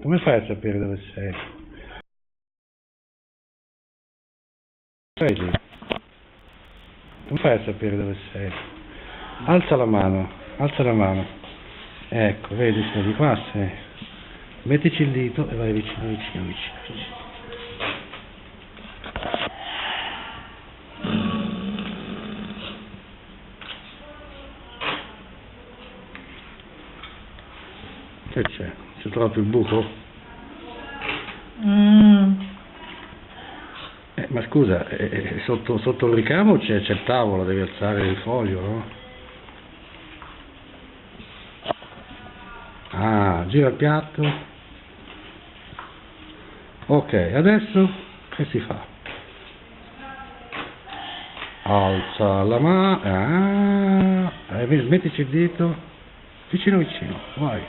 Come fai a sapere dove sei? Stai lì. Come fai a sapere dove sei? Alza la mano, alza la mano. Ecco, vedi, sei di qua, sei. Mettici il dito e vai vicino, vicino, vicino. Che c'è? Si è trovato il buco? Ma scusa, sotto il ricamo c'è il tavolo, devi alzare il foglio, no? Ah, gira il piatto. Ok, adesso che si fa? Alza la mano, mettici il dito, vicino vicino, vai.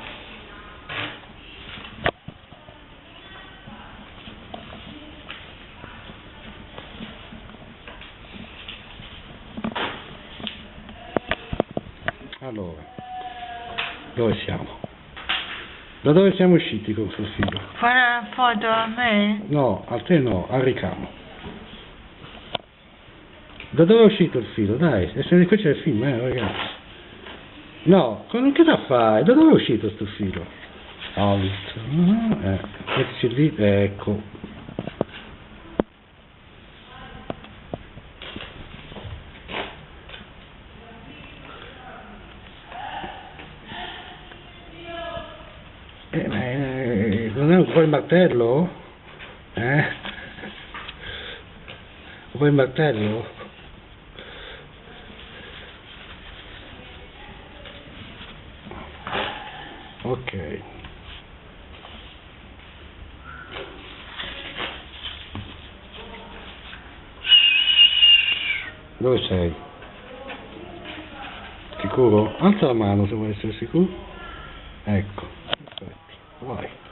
Allora, dove siamo? Da dove siamo usciti con suo figlio? Fare una foto a me? No, a te no, al ricamo. Da dove è uscito il filo? Dai, adesso qui c'è il film, ragazzi. No, cosa fai? Da dove è uscito sto filo? Alto, mettici lì, ecco. Non è un po' il martello? Un po' il martello? Ok. Dove sei? Sicuro? Alza la mano se vuoi essere sicuro. Ecco, perfetto, vai.